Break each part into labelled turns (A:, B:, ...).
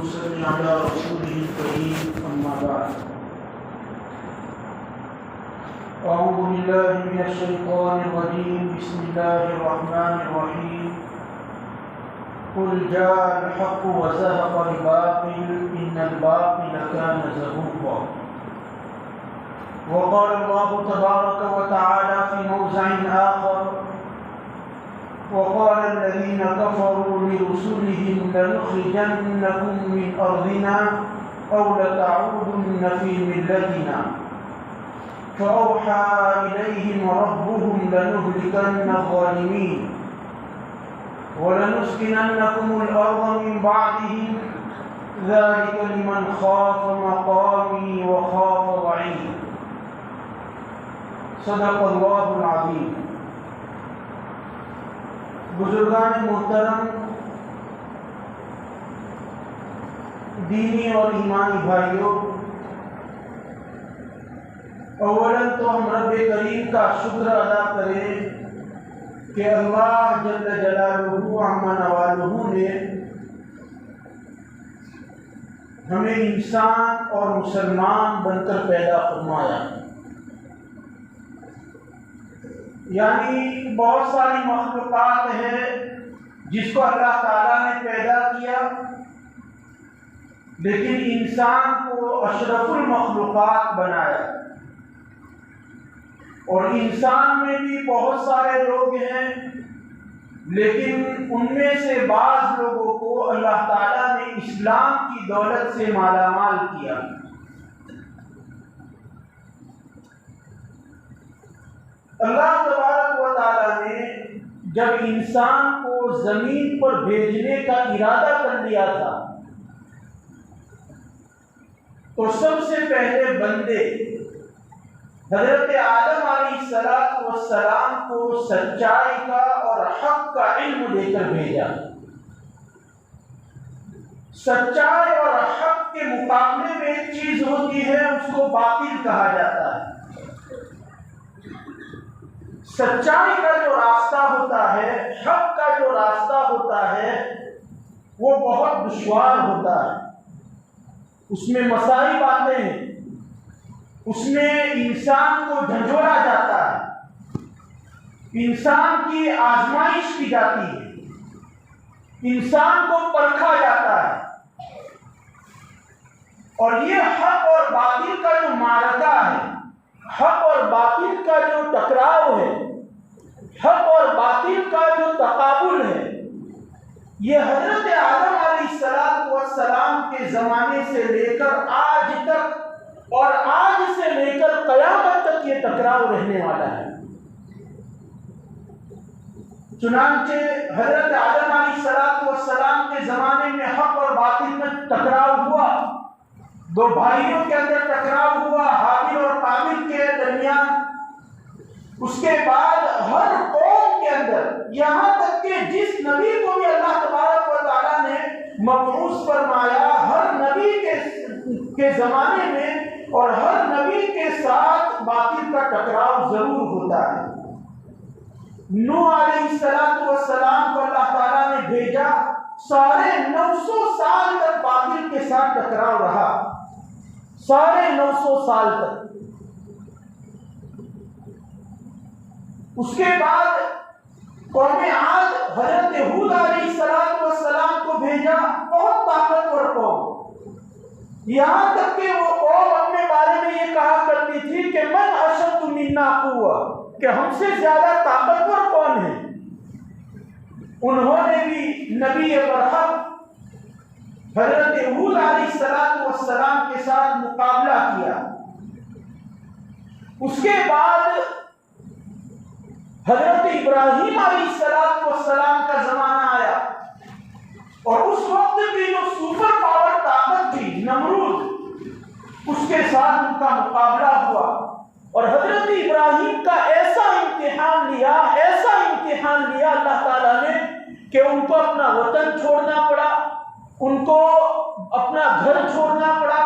A: ونصلي على رسوله الكريم أما بعد. أعوذ بالله من الشيطان الرجيم. بسم الله الرحمن الرحيم. قل جاء الحق وزهق الباطل إن الباطل كان زهوقا. وقال الله تبارك وتعالى في موضع آخر: وقال الذين كفروا لرسلهم لنخرجنكم من أرضنا أو لتعودن في ملتنا فأوحى إليهم ربهم لنهلكن الظالمين ولنسكننكم الأرض من بعدهم ذلك لمن خاف مقامي وخاف وعيد. صدق اللہ العظیم. بزرگان محترم، دینی اور ایمانی بھائیوں، اولاً تو ہم رب کریم کا شکر ادا کریں کہ اللہ جل جلالہ عم نوالہ نے ہمیں انسان اور مسلمان بن کر پیدا فرمایا. یعنی بہت ساری مخلوقات ہیں جس کو اللہ تعالیٰ نے پیدا کیا، لیکن انسان کو اشرف المخلوقات بنایا. اور انسان میں بھی بہت سارے لوگ ہیں، لیکن ان میں سے بعض لوگوں کو اللہ تعالیٰ نے اسلام کی دولت سے مالا مال کیا. اللہ تبارک و تعالیٰ نے جب انسان کو زمین پر بھیجنے کا ارادہ کر لیا تھا تو سب سے پہلے بندے حضرت آدم علیہ السلام کو سچائی کا اور حق کا علم دے کر بھیجا. سچائی اور حق کے مقابلے میں ایک چیز ہوتی ہے، اس کو باطل کہا جاتا ہے. سچائی کا جو راستہ ہوتا ہے، حق کا جو راستہ ہوتا ہے، وہ بہت دشوار ہوتا ہے. اس میں مسائل آتے ہیں، اس میں انسان کو جھنجھوڑا جاتا ہے، انسان کی آزمائش کی جاتی ہے، انسان کو پرکھا جاتا ہے. اور یہ حق اور باطل کا جو معرکہ ہے، حق اور باطل کا جو ٹکراؤ ہے، حق اور باطل کا جو تقابل ہے، یہ حضرت آدم علیہ السلام کے زمانے سے لے کر آج تک اور آج سے لے کر قیامت تک یہ ٹکراؤ رہنے والا ہے. چنانچہ حضرت آدم علیہ السلام کے زمانے میں حق اور باطل میں ٹکراؤ ہوا، دو بھائیوں کے اندر ٹکراؤ ہوا، حابیل اور قابیل کے درمیان. اس کے بعد ہر قوم کے اندر، یہاں تک کہ جس نبی کو بھی اللہ تبارک و تعالیٰ نے مبعوث فرمایا، ہر نبی کے زمانے میں اور ہر نبی کے ساتھ باطل کا ٹکراؤ ضرور ہوتا ہے. نوح علیہ السلام کو اللہ تعالیٰ نے بھیجا، 950 سال تک باطل کے ساتھ ٹکراؤ رہا، 950 سال تک. اس کے بعد قوم عاد حضرت ہود علیہ السلام کو بھیجا، بہت طاقتور قوم. یہاں تک کہ وہ قوم اپنے بارے میں یہ کہا کرتی تھی کہ من اشد منا قوہ، کہ ہم سے زیادہ طاقتور کون ہے. انہوں نے بھی نبی برحق حضرت ہود علیہ السلام کے ساتھ مقابلہ کیا. اس کے بعد حضرت ابراہیم علیہ السلام کا زمانہ آیا، اور اس وقت کی جو سپر پاور طاقت تھی نمرود، اس کے ساتھ ان کا مقابلہ ہوا. اور حضرت ابراہیم کا ایسا امتحان لیا اللہ تعالیٰ نے کہ ان کو اپنا وطن چھوڑنا پڑا، ان کو اپنا گھر چھوڑنا پڑا،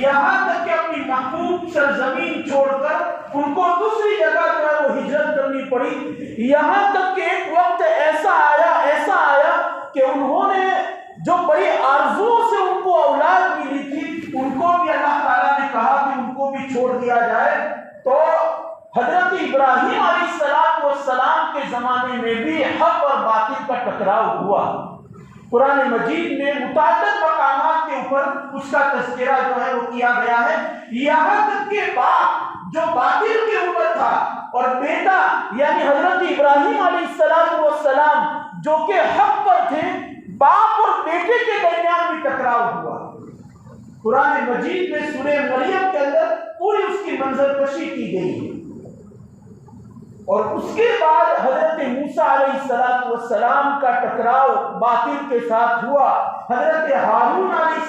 A: یہاں تک کہ اپنی محبوب سرزمین چھوڑ کر ان کو دوسری جگہ جو ہے وہ ہجرت کرنی پڑی. یہاں تک کہ ایک وقت ایسا آیا کہ انہوں نے جو بڑی آرزو سے ان کو اولاد ملی تھی ان کو بھی اللہ تعالیٰ نے کہا کہ ان کو بھی چھوڑ دیا جائے. تو حضرت ابراہیم علیہ السلام کے زمانے میں بھی حق اور باطل کا ٹکراؤ ہوا. قرآن مجید میں متعدد مقامات کے اوپر اس کا تذکرہ جو ہے وہ کیا گیا ہے. یہاں تک کہ باپ جو باطل کے اوپر تھا اور بیٹا یعنی حضرت ابراہیم علیہ السلام جو کہ حق پر تھے، باپ اور بیٹے کے درمیان بھی ٹکراؤ ہوا. قرآن مجید میں سورہ مریم کے اندر پوری اس کی منظر کشی کی گئی ہے. اور اس کے بعد حضرت موسیٰ علیہ السلام کا ٹکراؤ باطل کے ساتھ ہوا. حضرت ہارون علیہ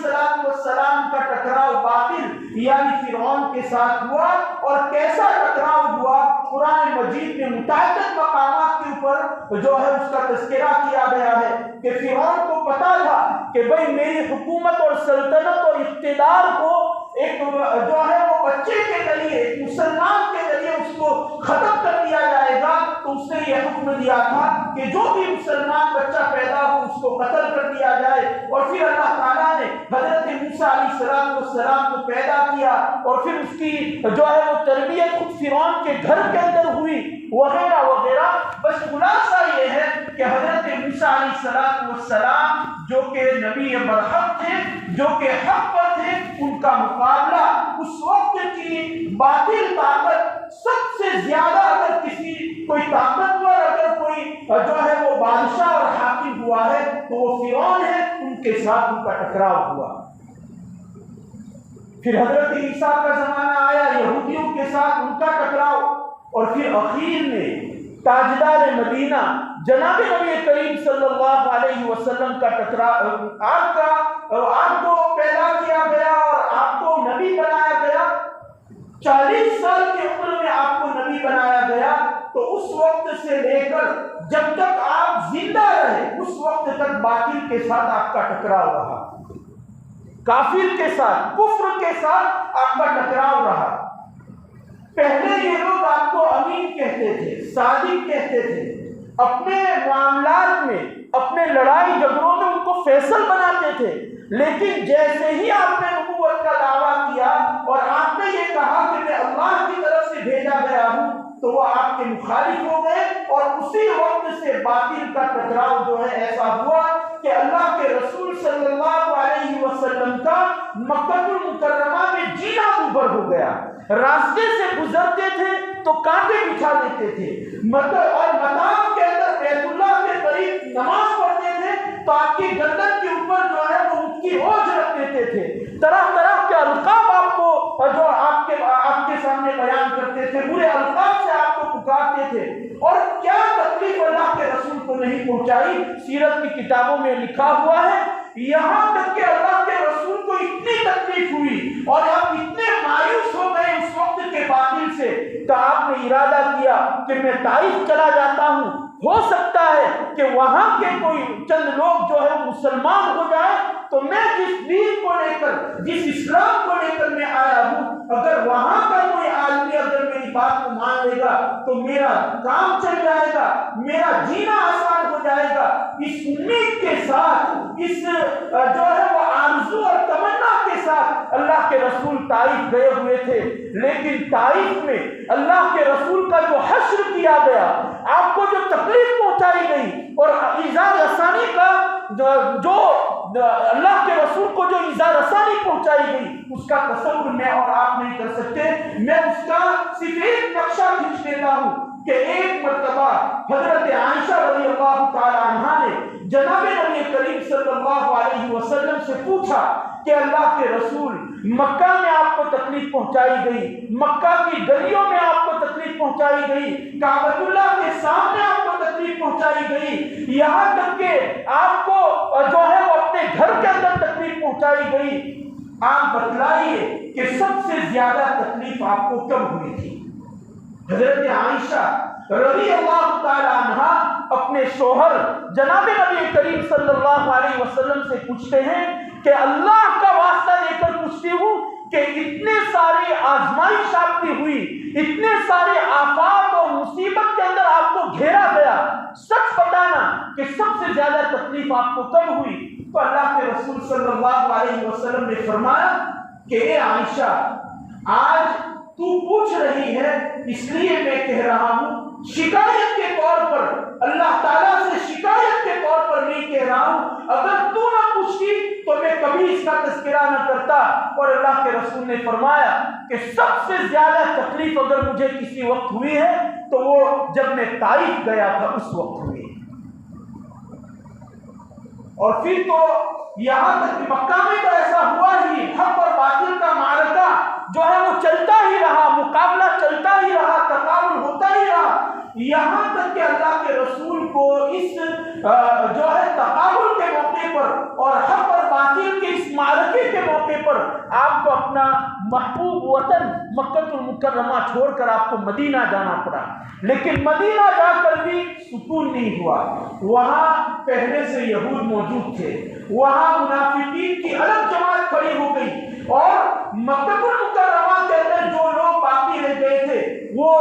A: السلام کا ٹکراؤ باطل یعنی فرعون کے ساتھ ہوا. اور کیسا ٹکراؤ ہوا؟ قرآن مجید میں متعدد مقامات کے اوپر جو ہے اس کا تذکرہ کیا گیا ہے کہ فرعون کو پتا تھا کہ بھئی میری حکومت اور سلطنت اور اقتدار کو ایک جو ہے وہ بچے کے ذریعے مسلمان کے ذریعے اس کو ختم کر دیا جائے گا. تو اس نے یہ حکم دیا تھا کہ جو بھی مسلمان بچہ پیدا ہو اس کو قتل کر دیا جائے. اور پھر اللہ تعالیٰ نے حضرت موسیٰ علیہ السلام کو پیدا کیا اور پھر اس کی جو ہے وہ تربیت خود فرعون کے گھر کے اندر ہوئی وغیرہ وغیرہ. بس خلاصہ یہ ہے کہ حضرت موسیٰ علیہ السلام جو کہ نبی برحق تھے، جو کہ حق پر تھے، ان کا مقابلہ اس وقت کی باطل طاقت سب سے زیادہ اگر کسی کوئی طاقتور اگر کوئی جو ہے وہ بادشاہ اور حاکم ہوا ہے تو وہ فرعون ہے. ان کے ساتھ ان کا ٹکراؤ ہوا. پھر حضرت عیسیٰ کا زمانہ آیا، یہودیوں کے ساتھ ان کا ٹکراؤ. اور پھر اخیر میں تاجدار مدینہ جناب نبی کریم صلی اللہ علیہ وسلم کا ٹکراؤ. آپ کو پیدا کیا گیا اور آپ کو نبی بنایا گیا. 40 سال کی عمر میں آپ کو نبی بنایا گیا. تو اس وقت سے لے کر جب تک آپ زندہ رہے اس وقت تک باطل کے ساتھ آپ کا ٹکراؤ رہا، کافر کے ساتھ، کفر کے ساتھ آپ کا ٹکراؤ رہا. پہلے یہ لوگ آپ کو امین کہتے تھے، صادق کہتے تھے، اپنے معاملات میں اپنے لڑائی جھگڑوں میں ان کو فیصل بناتے تھے. لیکن جیسے ہی آپ نے نبوت کا دعویٰ کیا اور آپ نے یہ کہا کہ میں اللہ کی طرف سے بھیجا گیا ہوں تو وہ آپ کے مخالف ہو گئے. اور اسی وقت سے باطل کا ٹکراؤ جو ہے ایسا ہوا کہ اللہ کے رسول صلی اللہ علیہ وسلم کا مکہ المکرمہ میں جینا مبر ہو گیا. راستے سے گزرتے تھے تو کانٹے بچھا دیتے تھے، اور مطاف کے اندر بیت اللہ کے قریب نماز پڑھتے تھے تو آپ کی گردن کے اوپر جو ہے وہ ان کی اوجھ رکھ دیتے تھے. طرح طرح کے القاب آپ کو جو آپ کے سامنے بیان کرتے تھے، برے القاب سے آپ کو پکارتے تھے. اور کیا تکلیف اللہ کے رسول کو نہیں پہنچائی. سیرت کی کتابوں میں لکھا ہوا ہے یہاں تک کہ اللہ کے رسول کو اتنی تکلیف ہوئی اور آپ اتنے مایوس ہو گئے اس وقت کے باطل سے کہ آپ نے ارادہ کیا کہ میں طائف چلا جاتا ہوں، ہو سکتا ہے کہ وہاں کے کوئی چند لوگ جو ہے مسلمان ہو جائے تو میں جس دین کو لے کر جس اسلام کو لے کر میں آیا ہوں اگر وہاں کا کوئی آدمی اگر میری بات کو مان لے گا تو میرا کام چل جائے گا، میرا جینا آسان ہو جائے گا. اس امید کے ساتھ اس جو ہے وہ آرزو اور تمنا کے ساتھ اللہ کے رسول طائف گئے ہوئے تھے. لیکن طائف میں اللہ کے رسول کا جو حشر کیا گیا، آپ کو جو تکلیف پہنچائی گئی اور ایذا رسانی کا جو اللہ کے رسول کو جو ایذا رسانی پہنچائی گئی اس کا تصور میں اور آپ نہیں کر سکتے. میں اس کا صرف ایک نقشہ کھینچ دیتا ہوں کہ ایک مرتبہ حضرت عائشہ رضی اللہ تعالی عنہا نے جناب نبی کریم صلی اللہ علیہ وسلم سے پوچھا کہ اللہ کے رسول مکہ میں آپ کو تکلیف پہنچائی گئی، مکہ کی گلیوں میں آپ کو تکلیف پہنچائی گئی، کعبۃ اللہ کے سامنے آپ کو تکلیف پہنچائی گئی، یہاں تک کہ آپ کو جو ہے وہ اپنے گھر کے اندر تکلیف پہنچائی گئی. آپ بتلائیے کہ سب سے زیادہ تکلیف آپ کو کب ہوئی تھی؟ حضرت عائشہ رضی اللہ تعالی عنہا اپنے شوہر جناب نبی کریم صلی اللہ علیہ وسلم سے پوچھتے ہیں کہ اللہ کا واسطہ لے کر پوچھتی ہوں کہ اتنے ساری آزمائش آپ کی ہوئی، اتنے سارے آفات اور مصیبت کے اندر آپ کو گھیرا گیا، سچ بتانا کہ سب سے زیادہ تکلیف آپ کو کب ہوئی؟ تو اللہ کے رسول صلی اللہ علیہ وسلم نے فرمایا کہ اے عائشہ، آج تو پوچھ رہی ہے اس لیے میں کہہ رہا ہوں، شکایت کے طور پر، اللہ تعالیٰ سے شکایت کے طور پر نہیں کہہ رہا ہوں، اگر تو نہ پوچھتی تو میں کبھی اس کا تذکرہ نہ کرتا۔ اور اللہ کے رسول نے فرمایا کہ سب سے زیادہ تکلیف اگر مجھے کسی وقت ہوئی ہے تو وہ جب میں طائف گیا تھا اس وقت ہوئی۔ اور پھر تو یہاں تک کہ مکہ میں تو ایسا ہوا ہی، حق اور باطل کا معرکہ جو ہے وہ چلتا ہی رہا، مقابلہ چلتا ہی رہا، تقابل ہوتا ہی رہا، یہاں تک کہ اللہ کے رسول کو اس جو ہے تقابل کے موقع پر اور حق اور باطل کے اس معرکے کے موقع پر آپ کو اپنا محبوب وطن مکہ المکرمہ چھوڑ کر آپ کو مدینہ جانا پڑا۔ لیکن مدینہ جا کر بھی سکون نہیں ہوا، وہاں پہلے سے یہود موجود تھے، وہاں منافقین کی الگ جماعت کھڑی ہو گئی، اور مکہ المکرمہ کے اندر جو لوگ باقی رہ گئے تھے وہ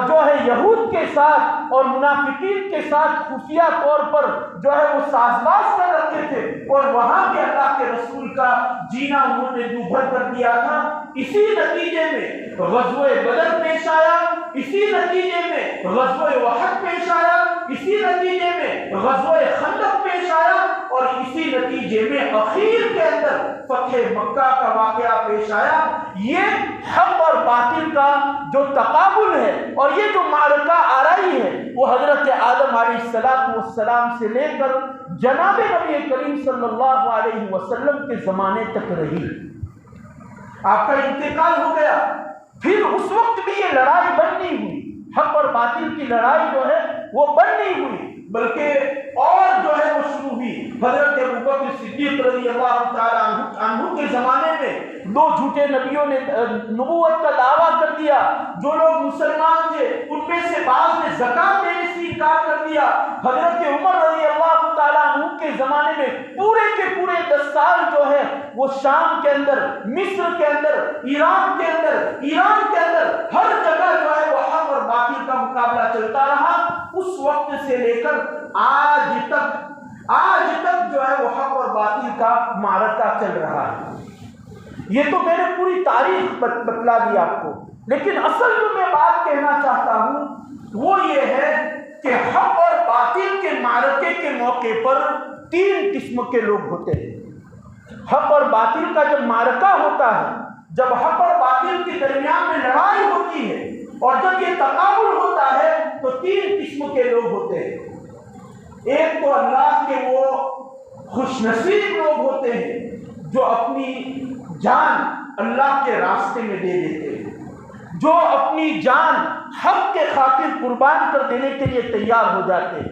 A: جو ہے یہود کے ساتھ اور منافقین کے ساتھ خفیہ طور پر جو ہے وہ ساز باز کر رکھے تھے، اور وہاں بھی اللہ کے رسول کا جینا انہوں نے دوبھر کر دیا تھا۔ اسی نتیجے میں غزوہ بدر پیش آیا، اسی نتیجے میں غزوہ احد پیش آیا، اسی نتیجے میں غزوہ خندق پیش آیا، اور اسی نتیجے میں اخیر کے اندر فتح مکہ کا واقعہ پیش آیا۔ یہ حق اور باطل کا جو تقابل ہے اور یہ جو معرکہ آرائی ہے وہ حضرت آدم علیہ السلام سے لے کر جناب نبی کریم صلی اللہ علیہ وسلم کے زمانے تک رہی۔ آپ کا انتقال ہو گیا، پھر اس وقت بھی یہ لڑائی بند نہیں ہوئی، حق اور باطل کی لڑائی جو ہے وہ بند نہیں ہوئی، بلکہ اور جو ہے وہ شروع ہوئی۔ حضرت ابوبکر صدیق رضی اللہ تعالی عنہ کے زمانے میں دو جھوٹے نبیوں نے نبوت کا دعویٰ کر دیا، جو لوگ مسلمان تھے ان میں سے بعض نے زکوٰۃ دینے سے انکار کر دیا۔ حضرت عمر رضی اللہ تعالیٰ عنہ کے زمانے میں پورے کے پورے 10 سال جو ہے وہ شام کے اندر، مصر کے اندر، ایران کے اندر ہر جگہ جو ہے وہ حق اور باطل کا مقابلہ چلتا رہا۔ اس وقت سے لے کر آج تک جو ہے وہ حق اور باطل کا معرکہ چل رہا ہے۔ یہ تو میں نے پوری تاریخ بتلا دی آپ کو، لیکن اصل جو میں بات کہنا چاہتا ہوں وہ یہ ہے کہ حق اور باطل کے معرکے کے موقع پر 3 قسم کے لوگ ہوتے ہیں۔ حق اور باطل کا جب معرکہ ہوتا ہے، جب حق اور باطل کے درمیان میں لڑائی ہوتی ہے اور جب یہ تقابل ہوتا ہے تو 3 قسم کے لوگ ہوتے ہیں۔ ایک تو اللہ کے وہ خوش نصیب لوگ ہوتے ہیں جو اپنی جان اللہ کے راستے میں دے دیتے ہیں، جو اپنی جان حق کے خاطر قربان کر دینے کے لیے تیار ہو جاتے ہیں،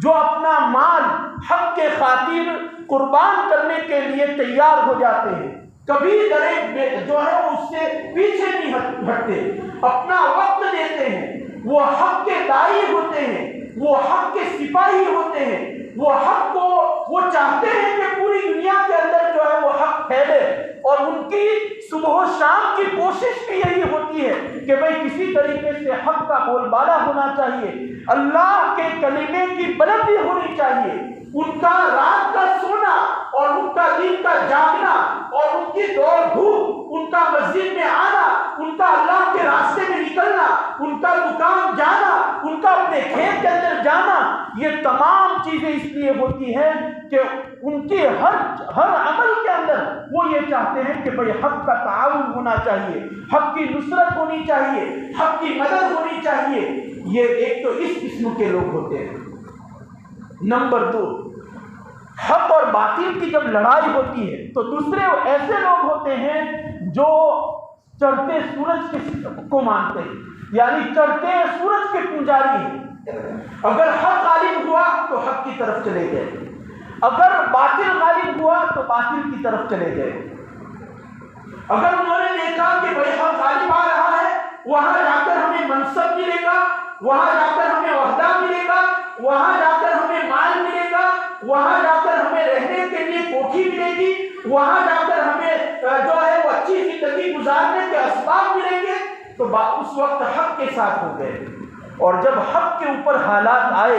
A: جو اپنا مال حق کے خاطر قربان کرنے کے لیے تیار ہو جاتے ہیں، کبھی جو ہے اس سے پیچھے نہیں ہٹتے، اپنا وقت دیتے ہیں، وہ حق کے داعی ہوتے ہیں، وہ حق کے سپاہی ہوتے ہیں، وہ حق کو وہ چاہتے ہیں کہ پوری دنیا کے اندر جو ہے وہ حق پھیلے، اور ان کی صبح و شام کی کوشش بھی یہی ہوتی ہے کہ بھئی کسی طریقے سے حق کا بول بالا ہونا چاہیے، اللہ کے کلمے کی بلندی ہونی چاہیے۔ ان کا رات کا سونا اور ان کا دن کا جاگنا اور ان کی دوڑ دھوپ، ان کا مسجد میں آنا، ان کا اللہ کے راستے میں نکلنا، ان کا دکان جانا، ان کا اپنے کھیت کے اندر جانا، یہ تمام چیزیں اس لیے ہوتی ہیں کہ ان کی ہر عمل کے اندر وہ یہ چاہتے ہیں کہ بھئی حق کا تعاون ہونا چاہیے، حق کی نصرت ہونی چاہیے، حق کی مدد ہونی چاہیے۔ یہ ایک تو اس قسم کے لوگ ہوتے ہیں۔ نمبر 2، حق اور باطل کی جب لڑائی ہوتی ہے تو دوسرے ایسے لوگ ہوتے ہیں جو چڑھتے سورج کو مانتے ہیں، یعنی چڑھتے سورج کے پجاری ہیں۔ اگر حق غالب ہوا تو حق کی طرف چلے گئے، اگر باطل غالب ہوا تو باطل کی طرف چلے گئے۔ اگر انہوں نے دیکھا کہ بھئی حق غالب آ رہا ہے، وہاں جا کر ہمیں منصب ملے گا، وہاں جا کر ہمیں عہدہ ملے گا، وہاں جا کر ہمیں مال ملے گا، وہاں جا کر ہمیں رہنے کے لیے کوٹھی ملے گی، وہاں جا کر ہمیں جو ہے وہ اچھی زندگی گزارنے کے اسباب ملیں گے، تو اس وقت حق کے ساتھ ہو گئے۔ اور جب حق کے اوپر حالات آئے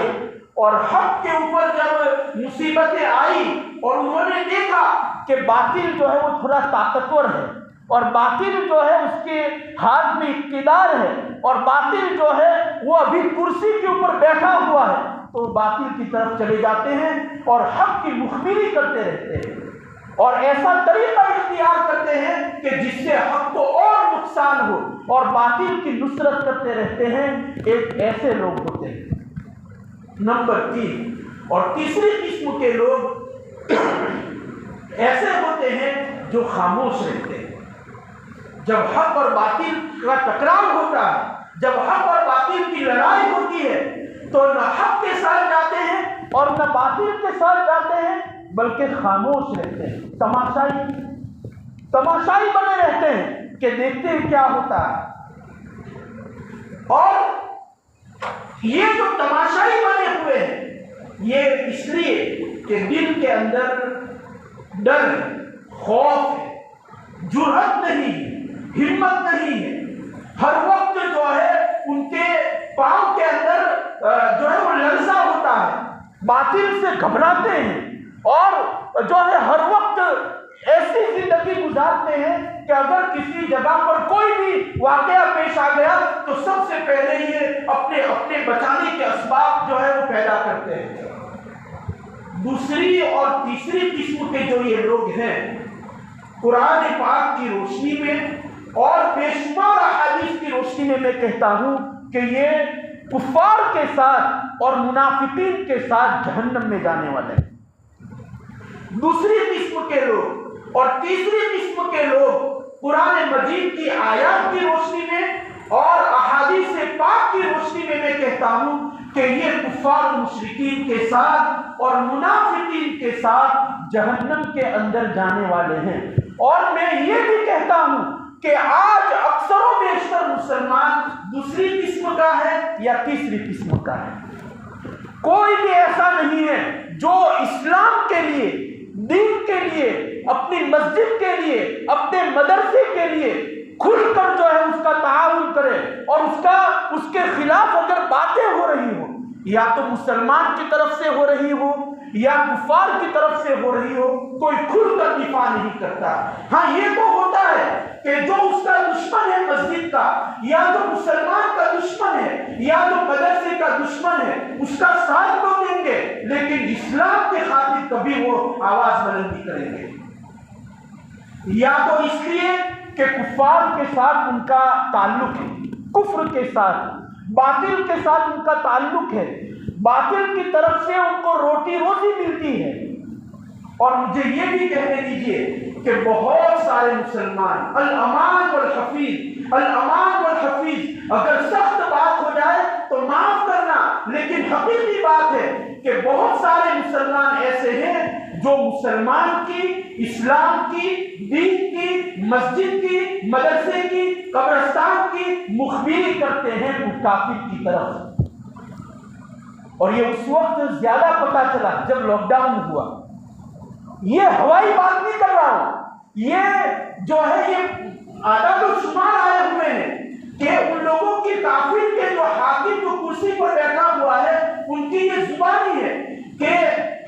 A: اور حق کے اوپر جب مصیبتیں آئی اور انہوں نے دیکھا کہ باطل جو ہے وہ تھوڑا طاقتور ہے اور باطل جو ہے اس کے ہاتھ میں اقتدار ہے اور باطل جو ہے وہ ابھی کرسی کے اوپر بیٹھا ہوا ہے، تو باطل کی طرف چلے جاتے ہیں اور حق کی مخبری کرتے رہتے ہیں اور ایسا طریقہ اختیار کرتے ہیں کہ جس سے حق کو اور نقصان ہو اور باطل کی نصرت کرتے رہتے ہیں۔ ایک ایسے لوگ ہوتے ہیں۔ نمبر 3 اور تیسری قسم کے لوگ ایسے ہوتے ہیں جو خاموش رہتے ہیں۔ جب حق اور باطل کا ٹکراؤ ہوتا ہے، جب حق اور باطل کی لڑائی ہوتی ہے، تو نہ حق کے ساتھ جاتے ہیں اور نہ باطل کے ساتھ جاتے ہیں، بلکہ خاموش رہتے ہیں، تماشائی بنے رہتے ہیں کہ دیکھتے ہیں کیا ہوتا ہے۔ اور یہ جو تماشائی بنے ہوئے ہیں، یہ اس لیے کہ دل کے اندر ڈر ہے، خوف ہے، جرأت نہیں ہے، ہمت نہیں ہے۔ ہر وقت جو ہے ان کے پاؤں کے اندر جو ہے وہ لرزہ ہوتا ہے، باطل سے گھبراتے ہیں اور جو ہے ہر وقت ایسی زندگی گزارتے ہیں کہ اگر کسی جگہ پر کوئی بھی واقعہ پیش آ گیا تو سب سے پہلے یہ اپنے بچانے کے اسباب جو ہے وہ پیدا کرتے ہیں۔ دوسری اور تیسری قسم کے جو یہ لوگ ہیں، قرآن پاک کی روشنی میں اور بے شمار احادیث کی روشنی میں میں کہتا ہوں کہ یہ کفار کے ساتھ اور منافقین کے ساتھ جہنم میں جانے والے ہیں۔ دوسری قسم کے لوگ اور تیسری قسم کے لوگ قرآن مجید کی آیات کی روشنی میں اور احادیث پاک کی روشنی میں کہتا ہوں کہ یہ کفار مشرکین کے ساتھ اور منافقین کے ساتھ جہنم کے اندر جانے والے ہیں۔ اور میں یہ بھی کہتا ہوں کہ آج اکثر و بیشتر مسلمان دوسری قسم کا ہے یا تیسری قسم کا ہے۔ کوئی بھی ایسا نہیں ہے جو اسلام کے لیے، دین کے لیے، اپنی مسجد کے لیے، اپنے مدرسے کے لیے کھل کر جو ہے اس کا تعاون کرے اور اس کے خلاف اگر باتیں ہو رہی ہوں، یا تو مسلمان کی طرف سے ہو رہی ہو یا کفار کی طرف سے ہو رہی ہو، کوئی کھل کر دفاع نہیں کرتا۔ ہاں یہ تو ہوتا ہے کہ جو اس کا دشمن ہے مسجد کا، یا جو مسلمان کا دشمن ہے، یا جو مدرسے کا دشمن ہے، اس کا ساتھ تو دیں گے، لیکن اسلام کے خاطر کبھی وہ آواز بلندی کریں گے۔ یا تو اس لیے کہ کفار کے ساتھ ان کا تعلق ہے، کفر کے ساتھ، باطل کے ساتھ ان کا تعلق ہے، باطل کی طرف سے ان کو روٹی روزی ملتی ہے۔ اور مجھے یہ بھی کہنے دیجئے کہ بہت سارے مسلمان الامان والحفیظ، الامان والحفیظ، اگر سخت بات ہو جائے تو معاف کرنا، لیکن حقیقی بات ہے کہ بہت سارے مسلمان ایسے ہیں جو مسلمان کی، اسلام کی، دین کی، مسجد کی، مدرسے کی، قبرستان کی مخبری کرتے ہیں اس کافر کی طرف۔ اور یہ اس وقت زیادہ پتہ چلا جب لاک ڈاؤن ہوا۔ یہ ہوائی بات نہیں کر رہا ہوں، یہ جو ہے یہ اعداد و شمار آئے ہوئے ہیں کہ ان لوگوں کی کافر کے جو حاکم جو کرسی پر بیٹھا ہوا ہے ان کی یہ زبانی ہے کہ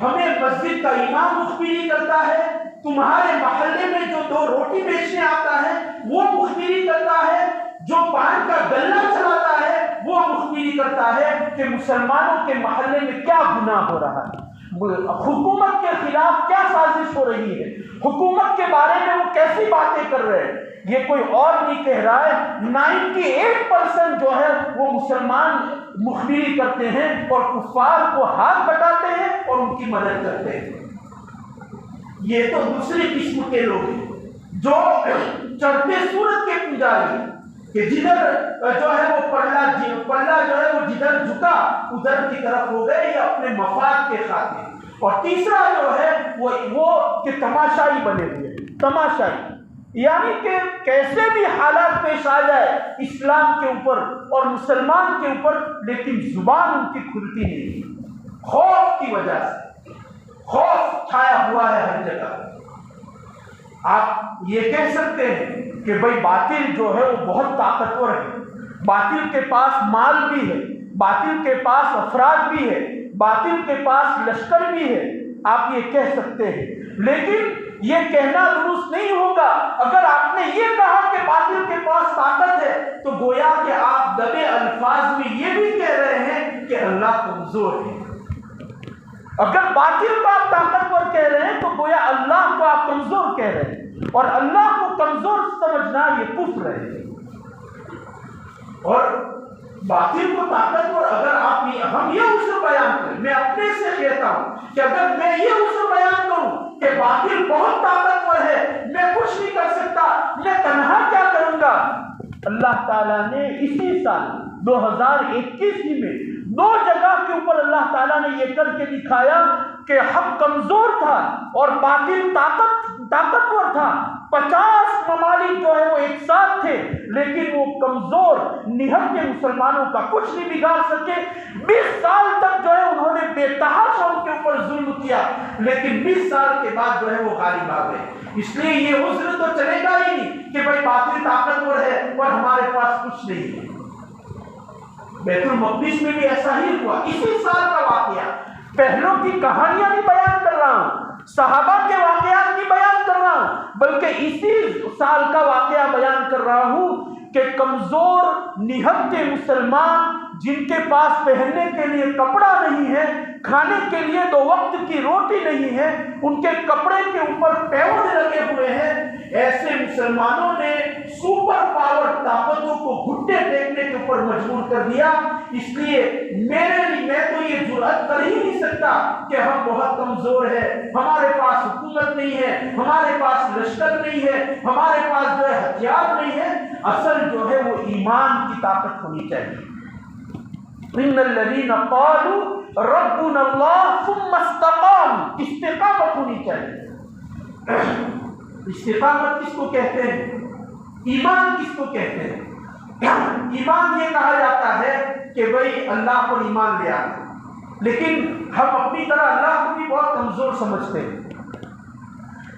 A: ہمیں مسجد کا امام مخبری کرتا ہے، تمہارے محلے میں جو 2 روٹی بیچنے آتا ہے وہ مخبری کرتا ہے، جو پان کا گلہ چلاتا ہے وہ مخبری کرتا ہے کہ مسلمانوں کے محلے میں کیا گناہ ہو رہا ہے، حکومت کے خلاف کیا سازش ہو رہی ہے، حکومت کے بارے میں وہ کیسی باتیں کر رہے ہیں۔ یہ کوئی اور نہیں کہہ رہا ہے، 98% جو ہے وہ مسلمان مخبری کرتے ہیں اور کفار کو ہاتھ بٹاتے ہیں اور ان کی مدد کرتے ہیں۔ یہ تو دوسری قسم کے لوگ ہیں جو چڑھتے سورج کے پجاری، کہ جدھر جو ہے وہ پلہ جو ہے وہ جدھر جھکا ادھر کی طرف ہو گئے یا اپنے مفاد کے خاطر۔ اور تیسرا جو ہے وہ کہ تماشائی بنے ہوئے، تماشائی، یعنی کہ کیسے بھی حالات پیش آ جائے اسلام کے اوپر اور مسلمان کے اوپر، لیکن زبان ان کی کھلتی نہیں، خوف کی وجہ سے، خوف چھایا ہوا ہے ہر جگہ۔ آپ یہ کہہ سکتے ہیں کہ بھائی باطل جو ہے وہ بہت طاقتور ہے، باطل کے پاس مال بھی ہے، باطل کے پاس افراد بھی ہے، باطل کے پاس لشکر بھی ہے، آپ یہ کہہ سکتے ہیں، لیکن یہ کہنا درست نہیں ہوگا۔ اگر آپ نے یہ کہا کہ باطل کے پاس طاقت ہے تو گویا کہ آپ دبے الفاظ میں یہ بھی کہہ رہے ہیں کہ اللہ کمزور ہے۔ اگر باطل کو آپ طاقتور کہہ رہے ہیں تو گویا اللہ کو آپ کمزور کہہ رہے ہیں، اور اللہ کو کمزور سمجھنا یہ کفر ہے۔ اور باطل کو طاقتور اگر آپ ہم یہ اصول بیان کریں، میں اپنے سے کہتا ہوں کہ اگر میں یہ اصول بیان کروں کہ باطل بہت طاقتور ہے، میں کچھ نہیں کر سکتا، میں تنہا کیا کروں گا؟ اللہ تعالیٰ نے اسی سال 2021 میں 2 جگہ کے اوپر اللہ تعالیٰ نے یہ کر کے دکھایا کہ حق کمزور تھا اور باطل طاقتور تھا۔ 50 ممالک جو ہے وہ ایک ساتھ تھے، لیکن وہ کمزور نہتے مسلمانوں کا کچھ نہیں بگاڑ سکے۔ 20 سال تک جو ہے انہوں نے بے تحاشا ان کے اوپر ظلم کیا، لیکن 20 سال کے بعد جو ہے وہ غالب آ گئے۔ اس لیے یہ عذر تو چلے گا ہی نہیں کہ بھائی باطل طاقتور ہے اور ہمارے پاس کچھ نہیں ہے۔ بیت المقدس میں بھی ایسا ہی ہوا، اسی سال کا واقعہ۔ پہلوں کی کہانیاں نہیں بیان کر رہا ہوں، صحابہ کے واقعات نہیں بیان کر رہا ہوں، بلکہ اسی سال کا واقعہ بیان کر رہا ہوں کہ کمزور نہتے مسلمان جن کے پاس پہننے کے لیے کپڑا نہیں ہے، کھانے کے لیے 2 وقت کی روٹی نہیں ہے، ان کے کپڑے کے اوپر پیوند لگے ہوئے ہیں، ایسے مسلمانوں نے سپر پاور طاقتوں کو گھٹنے ٹیکنے کے اوپر مجبور کر دیا۔ اس لیے میں تو یہ جرأت کر ہی نہیں سکتا کہ ہم بہت کمزور ہیں، ہمارے پاس حکومت نہیں ہے، ہمارے پاس لشکر نہیں ہے، ہمارے پاس جو ہے ہتھیار نہیں ہے۔ اصل جو ہے وہ ایمان کی طاقت ہونی چاہیے۔ ان الذین قالوا ربنا اللہ ثم استقاموا، استقامت ہونی چاہیے۔ استقامت کس کو کہتے ہیں؟ ایمان کس کو کہتے ہیں؟ ایمان یہ کہا جاتا ہے کہ بھئی اللہ پر ایمان لے آنا، لیکن ہم اپنی طرح اللہ کو بھی بہت کمزور سمجھتے ہیں۔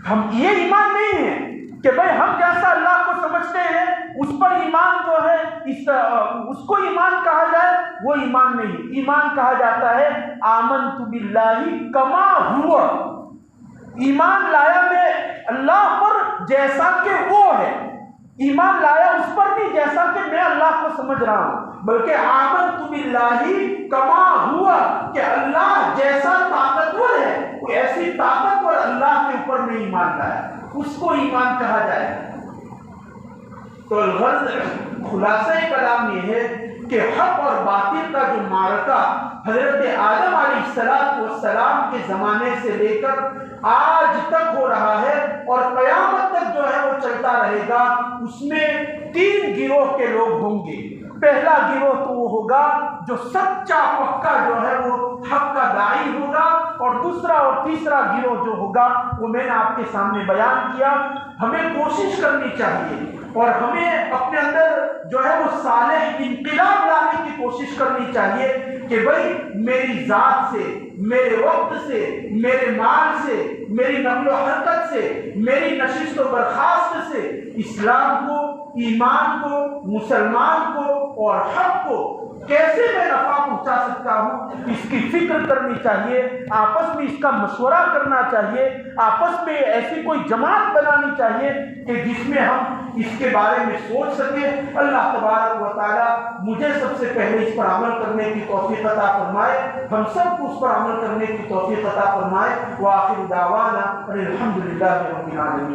A: ہم یہ ایمان نہیں ہے کہ بھئی ہم جیسا اللہ کو سمجھتے ہیں اس پر ایمان جو ہے اس کو ایمان کہا جائے، وہ ایمان نہیں۔ ایمان کہا جاتا ہے آمنت باللہ کما ہوا، ایمان لایا میں اللہ پر جیسا کہ وہ ہے، ایمان لایا اس پر نہیں جیسا کہ میں اللہ کو سمجھ رہا ہوں، بلکہ آمنت باللہ کما ہوا کہ اللہ جیسا طاقتور ہے، کوئی ایسی طاقتور اللہ کے اوپر میں ایمان لایا، اس کو ایمان کہا جائے۔ تو الغرض خلاصہ کلام یہ ہے کہ حق اور باطل کا جو معرکہ حضرت آدم علیہ السلام کے زمانے سے لے کر آج تک ہو رہا ہے اور قیامت تک جو ہے وہ چلتا رہے گا، اس میں 3 گروہ کے لوگ ہوں گے۔ پہلا گروہ تو وہ ہوگا جو سچا پکا جو ہے وہ حق کا داعی ہوگا، اور دوسرا اور تیسرا گروہ جو ہوگا وہ میں نے آپ کے سامنے بیان کیا۔ ہمیں کوشش کرنی چاہیے اور ہمیں اپنے اندر جو ہے وہ صالح انقلاب لانے کی کوشش کرنی چاہیے کہ بھئی میری ذات سے، میرے وقت سے، میرے مال سے، میری نقل و حرکت سے، میری نشست و برخاست سے اسلام کو، ایمان کو، مسلمان کو اور حق کو کیسے میں نفع پہنچا سکتا ہوں، اس کی فکر کرنی چاہیے، آپس میں اس کا مشورہ کرنا چاہیے، آپس میں ایسی کوئی جماعت بنانی چاہیے کہ جس میں ہم اس کے بارے میں سوچ سکیں۔ اللہ تبارک و تعالیٰ مجھے سب سے پہلے اس پر عمل کرنے کی توفیق عطا فرمائے، ہم سب کو اس پر عمل کرنے کی توفیق عطا فرمائے۔ وآخر دعوانا الحمدللہ رب العالمین۔